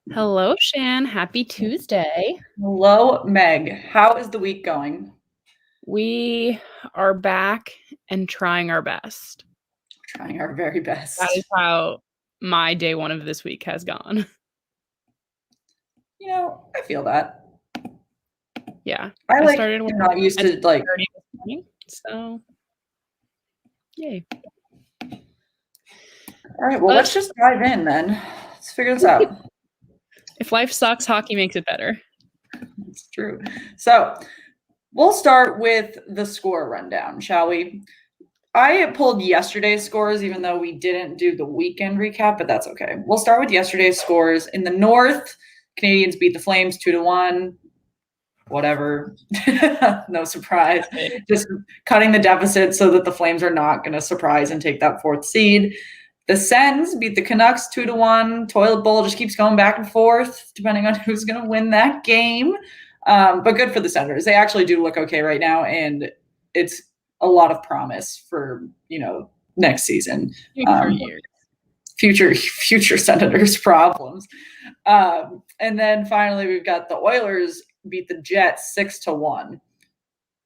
Hello, Shan. Happy Tuesday. Hello, Meg. How is the week going? We are back and trying our best. Trying our very That is best. how my day one of this week has gone. I feel that. Yeah. I I like started am not used at to 6:30 this morning. So, yay. all right, well, let's But just dive in then. Let's figure this out. if life sucks, hockey makes it better. It's true. So we'll start with the score rundown, shall we? I pulled yesterday's scores, even though we didn't do the weekend recap, but that's okay. We'll start with yesterday's scores. In the North, Canadians beat the Flames 2-1. Whatever. No surprise. Just cutting the deficit so that the Flames are not going to surprise and take that fourth seed. The Sens beat the Canucks 2-1. Toilet bowl just keeps going back and forth, depending on who's going to win that game. But good for the Senators. They actually do look okay right now, and it's a lot of promise for next season. Future Senators problems. And then finally, we've got the Oilers beat the Jets 6-1,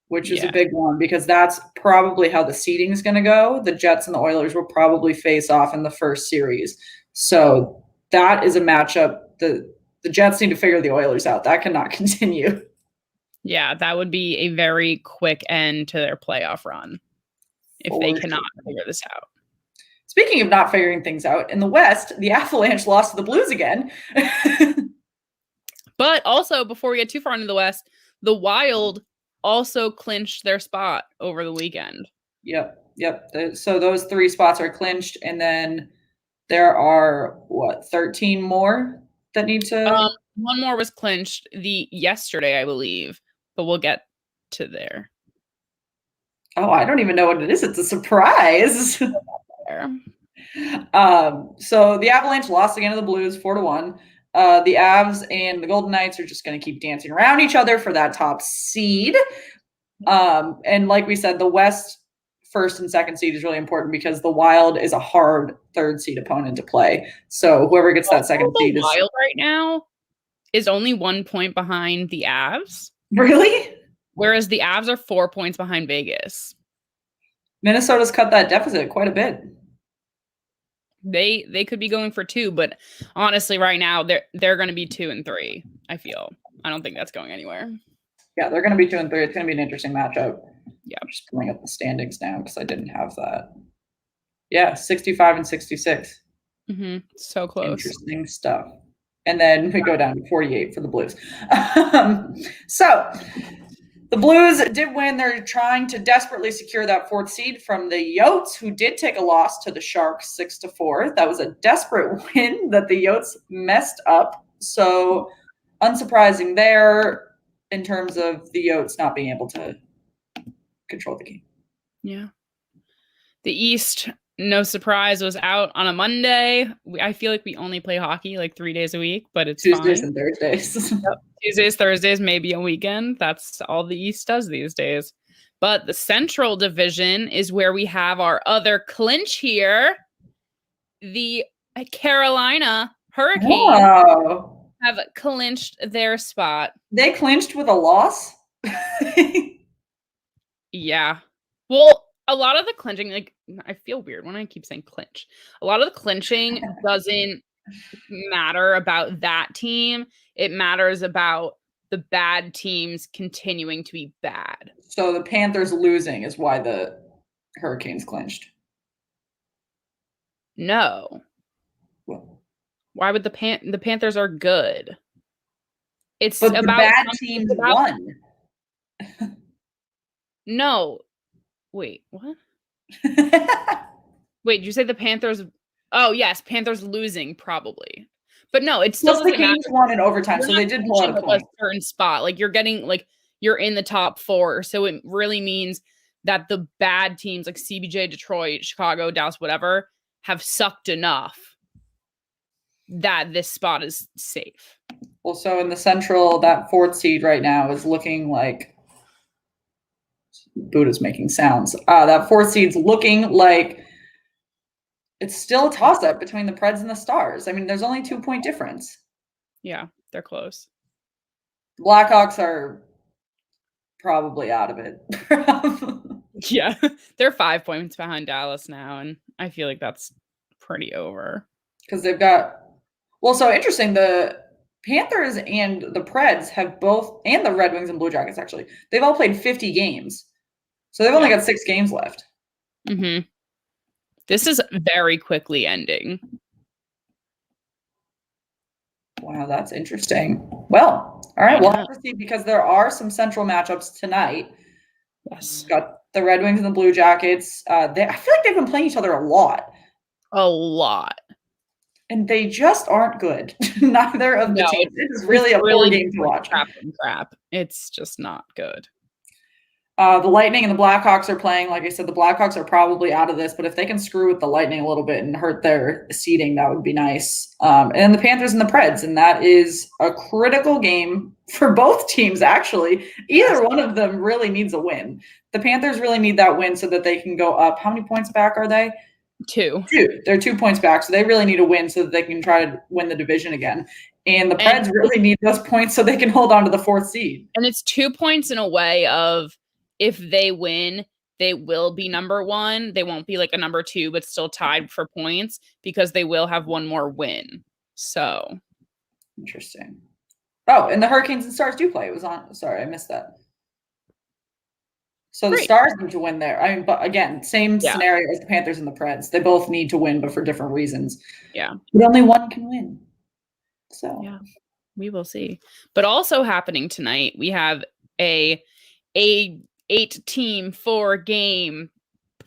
which is a big one because that's probably how the seeding is going to go. The Jets and the Oilers will probably face off in the first series. So that is a matchup. The Jets need to figure the Oilers out. That cannot continue. Yeah, that would be a very quick end to their playoff run if they cannot figure this out. Speaking of not figuring things out, in the West, the Avalanche lost to the Blues again. But also, before we get too far into the West, the Wild also clinched their spot over the weekend. Yep. So those 3 spots are clinched, and then there are 13 more that need to. One more was clinched yesterday, I believe, but we'll get to there. Oh, I don't even know what it is. It's a surprise. So the Avalanche lost again to the Blues 4-1. The Avs and the Golden Knights are just going to keep dancing around each other for that top seed. And like we said, the West first and second seed is really important because the Wild is a hard third seed opponent to play. So whoever gets that second seed is Wild right now is only 1 point behind the Avs. Really? Whereas the Avs are 4 points behind Vegas. Minnesota's cut that deficit quite a bit. They could be going for 2, but honestly, right now they're going to be 2 and 3. I feel. I don't think that's going anywhere. Yeah, they're going to be 2 and 3. It's going to be an interesting matchup. Yeah, I'm just pulling up the standings now because I didn't have that. Yeah, 65 and 66. So close. Interesting stuff. And then we go down to 48 for the Blues. So the Blues did win. They're trying to desperately secure that 4th seed from the Yotes, who did take a loss to the Sharks 6-4. That was a desperate win that the Yotes messed up. So unsurprising there in terms of the Yotes not being able to control the game. Yeah. The East, no surprise, was out on a Monday. I feel like we only play hockey like 3 days a week, but it's Tuesdays fine. and Thursdays. Yep. Tuesdays, Thursdays, maybe a weekend. That's all the East does these days. But the Central Division is where we have our other clinch here. The Carolina Hurricanes have clinched their spot. They clinched with a loss? Yeah. Well, a lot of the clinching, like, I feel weird when I keep saying clinch. A lot of the clinching doesn't matter about that team. It matters about the bad teams continuing to be bad. So the Panthers losing is why the Hurricanes clinched. No. Well, why would the Panthers are good? It's but about the bad teams won. No. Wait, what? Wait, did you say the Panthers? Oh, yes, Panthers losing probably. But no, it still doesn't matter. The Kings won in overtime, so they did pull out a point. A certain spot. Like you're getting you're in the top 4, so it really means that the bad teams like CBJ, Detroit, Chicago, Dallas, whatever, have sucked enough that this spot is safe. Well, so in the Central, that 4th seed right now is looking like Buddha's making sounds. That 4th seed's looking like it's still a toss-up between the Preds and the Stars. I mean, there's only 2-point difference. Yeah, they're close. Blackhawks are probably out of it. Yeah, they're 5 points behind Dallas now, and I feel like that's pretty over. Because they've got, well, so interesting. The Panthers and the Preds have both, and the Red Wings and Blue Jackets actually, they've all played 50 games. So they've only got 6 games left. Mm-hmm. This is very quickly ending. Wow, that's interesting. Well, all right, we'll have to see because there are some central matchups tonight. Yes. Got the Red Wings and the Blue Jackets. I feel like they've been playing each other a lot. A lot. And they just aren't good. Neither of the teams. It is really a poor game to watch. Crap. It's just not good. The Lightning and the Blackhawks are playing. Like I said, the Blackhawks are probably out of this, but if they can screw with the Lightning a little bit and hurt their seeding, that would be nice. And the Panthers and the Preds, and that is a critical game for both teams, actually. Either one of them really needs a win. The Panthers really need that win so that they can go up. How many points back are they? 2. They're 2 points back, so they really need a win so that they can try to win the division again. And the Preds really need those points so they can hold on to the 4th seed. And it's 2 points in a way of if they win, they will be number 1. They won't be like a number 2, but still tied for points because they will have one more win. So interesting. Oh, and the Hurricanes and Stars do play. It was on. Sorry, I missed that. So the Stars need to win there. I mean, but again, same scenario as the Panthers and the Preds. They both need to win, but for different reasons. Yeah. But only one can win. So yeah, we will see. But also happening tonight, we have a 8-team 4-game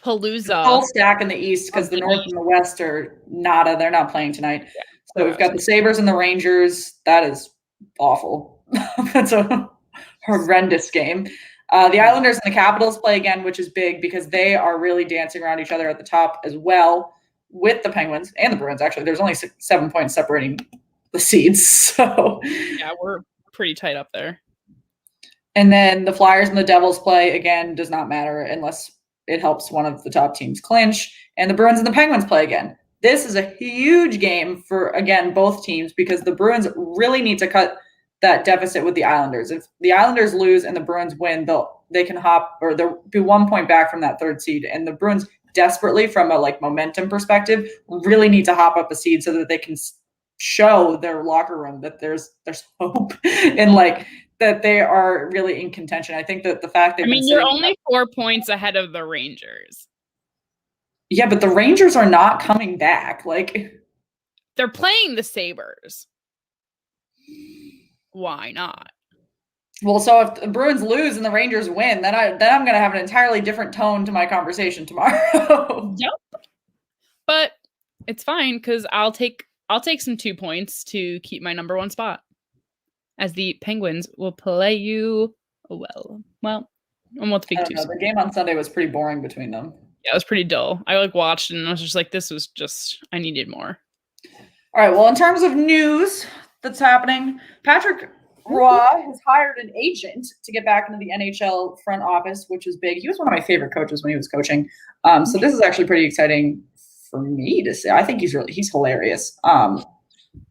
palooza. Full stack in the East because the North and the West are nada. They're not playing tonight. Yeah. So we've got the Sabres and the Rangers. That is awful. That's a horrendous game. The Islanders and the Capitals play again, which is big because they are really dancing around each other at the top as well with the Penguins and the Bruins. Actually, there's only 7 points separating the seeds. So yeah, we're pretty tight up there. And then the Flyers and the Devils play again, does not matter unless it helps one of the top teams clinch. And the Bruins and the Penguins play again. This is a huge game for, again, both teams because the Bruins really need to cut that deficit with the Islanders. If the Islanders lose and the Bruins win, they can hop, or they'll be 1 point back from that 3rd seed. And the Bruins desperately, from a momentum perspective, really need to hop up a seed so that they can show their locker room that there's hope and that they are really in contention. I think that the fact that you're only 4 points ahead of the Rangers. Yeah, but the Rangers are not coming back. They're playing the Sabres. Why not? Well, so if the Bruins lose and the Rangers win, then I'm going to have an entirely different tone to my conversation tomorrow. Yep. But it's fine because I'll take some 2 points to keep my number 1 spot. As the Penguins will play you well. Well, I won't speak too soon. The game on Sunday was pretty boring between them. Yeah, it was pretty dull. I watched it and I was just like, this was just, I needed more. All right. Well, in terms of news that's happening, Patrick Roy has hired an agent to get back into the NHL front office, which is big. He was one of my favorite coaches when he was coaching. So this is actually pretty exciting for me to see. I think he's hilarious.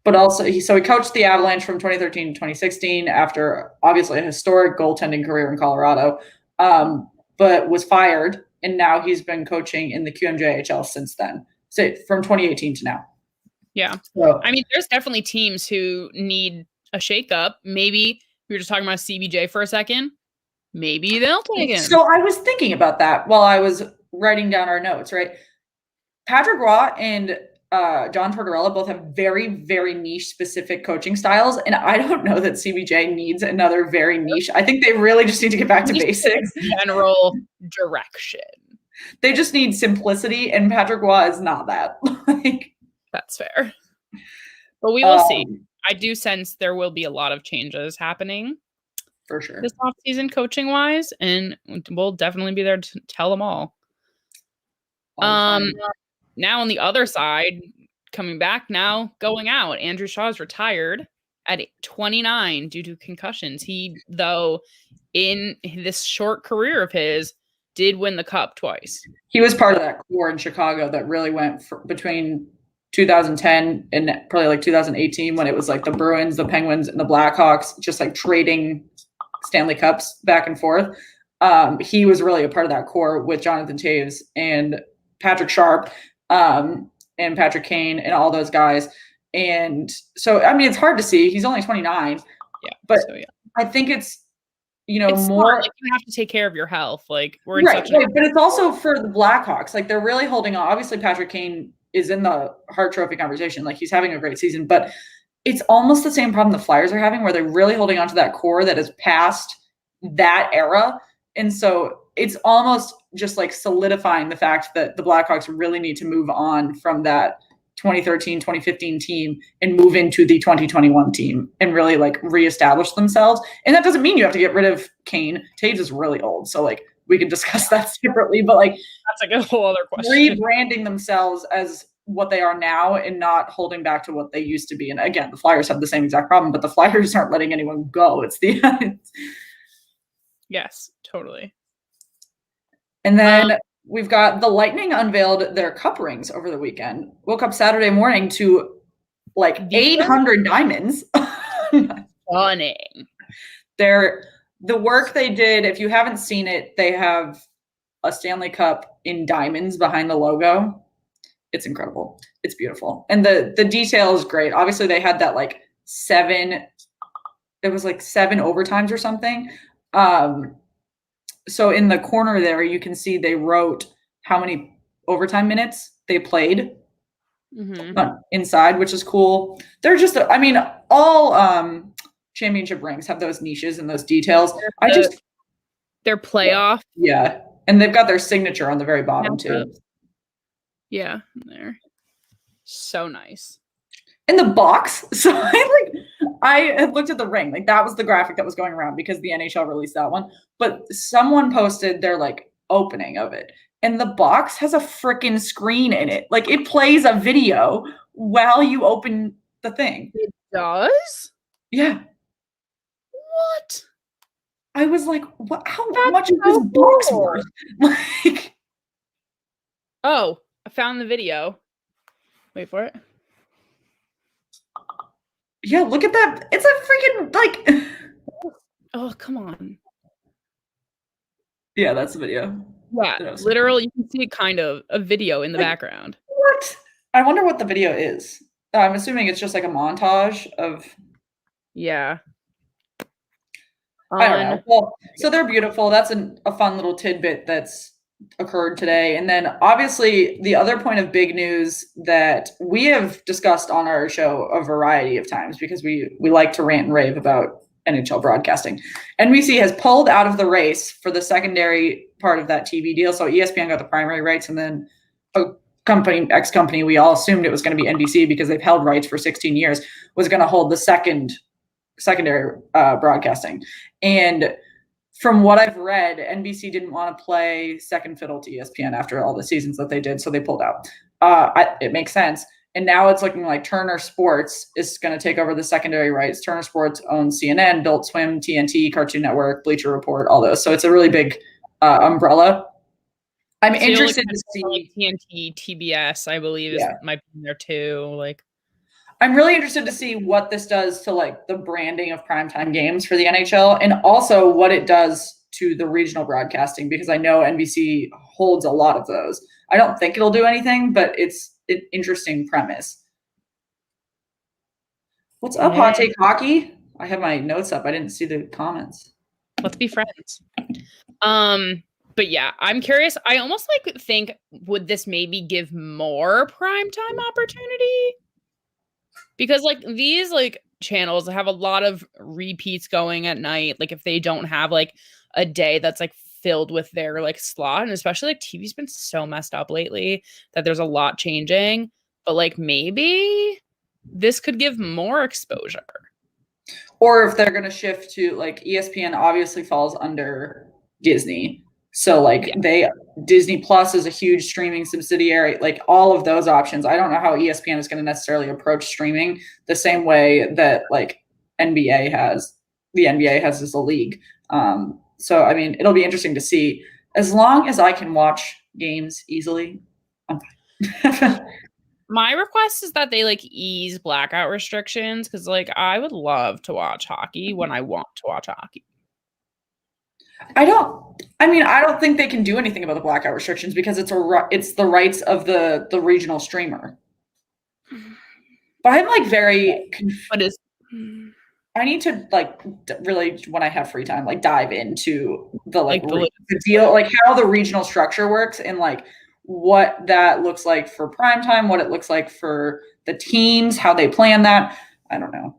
But also, he coached the Avalanche from 2013 to 2016 after obviously a historic goaltending career in Colorado, but was fired. And now he's been coaching in the QMJHL since then. So from 2018 to now. Yeah. So, there's definitely teams who need a shakeup. Maybe we were just talking about CBJ for a second. Maybe they'll take him. So I was thinking about that while I was writing down our notes, right? Patrick Roy and John Tortorella both have very, very niche specific coaching styles. And I don't know that CBJ needs another very niche. I think they really just need to get back to basics. General direction. They just need simplicity. And Patrick Roy is not that. That's fair. But we will see. I do sense there will be a lot of changes happening. For sure. This offseason coaching wise. And we'll definitely be there to tell them all. Now on the other side, coming back now, going out. Andrew Shaw's retired at 29 due to concussions. He, though, in this short career of his, did win the cup twice. He was part of that core in Chicago that really went between 2010 and probably like 2018 when it was like the Bruins, the Penguins, and the Blackhawks just like trading Stanley Cups back and forth. He was really a part of that core with Jonathan Toews and Patrick Sharp and Patrick Kane and all those guys. And so, I mean, it's hard to see. He's only 29. Yeah. But so, yeah. I think it's, It's more smart. Like, you have to take care of your health. Like, we're in right, such but it's also for the Blackhawks. Like, they're really holding on. Obviously, Patrick Kane is in the Hart Trophy conversation. Like, he's having a great season, but it's almost the same problem the Flyers are having, where they're really holding on to that core that is past that era. And so it's almost just like solidifying the fact that the Blackhawks really need to move on from that 2013, 2015 team and move into the 2021 team and really like reestablish themselves. And that doesn't mean you have to get rid of Kane. Toews is really old. So like we can discuss that separately, but like that's like a whole other question. Rebranding themselves as what they are now and not holding back to what they used to be. And again, the Flyers have the same exact problem, but the Flyers aren't letting anyone go. It's the Yes, totally. And then we've got the Lightning unveiled their cup rings over the weekend. Woke up Saturday morning to like 800 diamonds. Stunning. The work they did, if you haven't seen it, they have a Stanley Cup in diamonds behind the logo. It's incredible. It's beautiful. And the detail is great. Obviously, they had that like 7 overtimes or something. So in the corner there, you can see they wrote how many overtime minutes they played inside, which is cool. They're just, I mean, all championship rings have those niches and those details. Their playoff. Yeah. And they've got their signature on the very bottom too. Yeah. There. So nice. In the box. So I had looked at the ring. Like that was the graphic that was going around because the NHL released that one. But someone posted their like opening of it. And the box has a freaking screen in it. Like it plays a video while you open the thing. It does? Yeah. What? I was like, what? How much is this box worth? Like, oh, I found the video. Wait for it. Yeah, look at that. It's a freaking like. Oh, come on. Yeah, that's the video. Yeah, literally, you can see kind of a video in the background. What? I wonder what the video is. I'm assuming it's just like a montage of. Yeah. I don't know. Well, so they're beautiful. That's a fun little tidbit that's occurred today. And then obviously the other point of big news that we have discussed on our show a variety of times because we like to rant and rave about NHL broadcasting. NBC has pulled out of the race for the secondary part of that TV deal. So ESPN got the primary rights, and then a X company, we all assumed it was going to be NBC because they've held rights for 16 years, was going to hold the secondary broadcasting. And from what I've read, NBC didn't want to play second fiddle to ESPN after all the seasons that they did, so they pulled out. It makes sense. And now it's looking like Turner Sports is going to take over the secondary rights. Turner Sports owns CNN, Adult Swim, TNT, Cartoon Network, Bleacher Report, all those. So it's a really big umbrella. I'm interested to see like TNT, TBS, I believe, might be in there too. Like, I'm really interested to see what this does to like the branding of primetime games for the NHL, and also what it does to the regional broadcasting, because I know NBC holds a lot of those. I don't think it'll do anything, but it's an interesting premise. What's up, Hot Take Hockey? I have my notes up. I didn't see the comments. Let's be friends. But yeah, I'm curious. I almost like think, would this maybe give more primetime opportunity? Because like these like channels have a lot of repeats going at night. Like if they don't have like a day that's like filled with their like slot, and especially like TV's been so messed up lately that there's a lot changing. But like maybe this could give more exposure. Or if they're going to shift to like ESPN obviously falls under Disney. So like Disney Plus is a huge streaming subsidiary, like all of those options. I don't know how ESPN is going to necessarily approach streaming the same way that like the NBA has as a league. So, I mean, it'll be interesting to see. As long as I can watch games easily, I'm fine. My request is that they like ease blackout restrictions because like I would love to watch hockey when I want to watch hockey. I don't think they can do anything about the blackout restrictions because it's the rights of the regional streamer. But I'm like very What is I need to like really when I have free time like dive into the the deal, like how the regional structure works and like what that looks like for prime time, what it looks like for the teams, how they plan that. I don't know.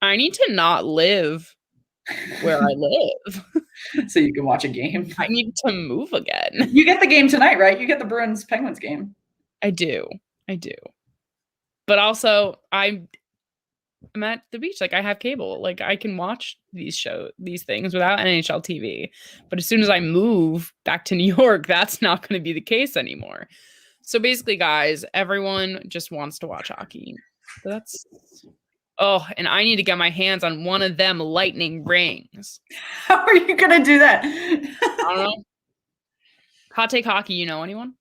I need to not live where I live. So you can watch a game. I need to move again. You get the game tonight, right? You get the Bruins Penguins game. I do. But also I'm at the beach. Like I have cable. Like I can watch these things without NHL TV. But as soon as I move back to New York, that's not going to be the case anymore. So basically, guys, everyone just wants to watch hockey. And I need to get my hands on one of them Lightning rings. How are you going to do that? I don't know. Hot take hockey, you know anyone?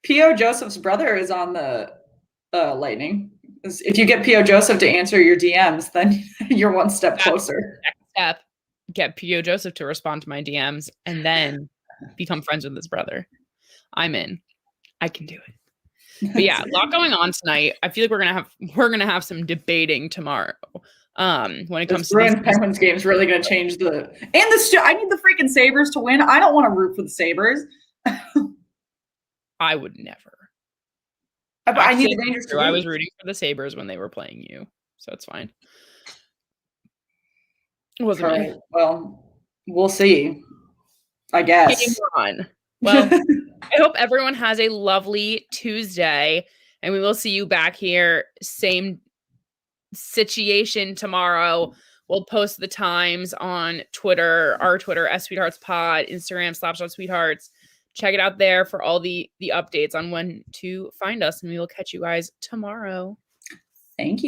P.O. Joseph's brother is on the Lightning. If you get P.O. Joseph to answer your DMs, then you're one step closer. Next step, get P.O. Joseph to respond to my DMs and then become friends with his brother. I'm in. I can do it. But yeah, a lot going on tonight. I feel like we're gonna have some debating tomorrow. When it comes to these Penguins games, really gonna change I need the freaking Sabres to win. I don't want to root for the Sabres. I would never. I need the Rangers to win. I was rooting for the Sabres when they were playing you, so it's fine. It wasn't me. Well, we'll see. I guess. Game on. Well, I hope everyone has a lovely Tuesday, and we will see you back here. Same situation tomorrow. We'll post the times on Twitter, our Twitter, @SweetheartsPod, Instagram, /Sweethearts. Check it out there for all the updates on when to find us, and we will catch you guys tomorrow. Thank you.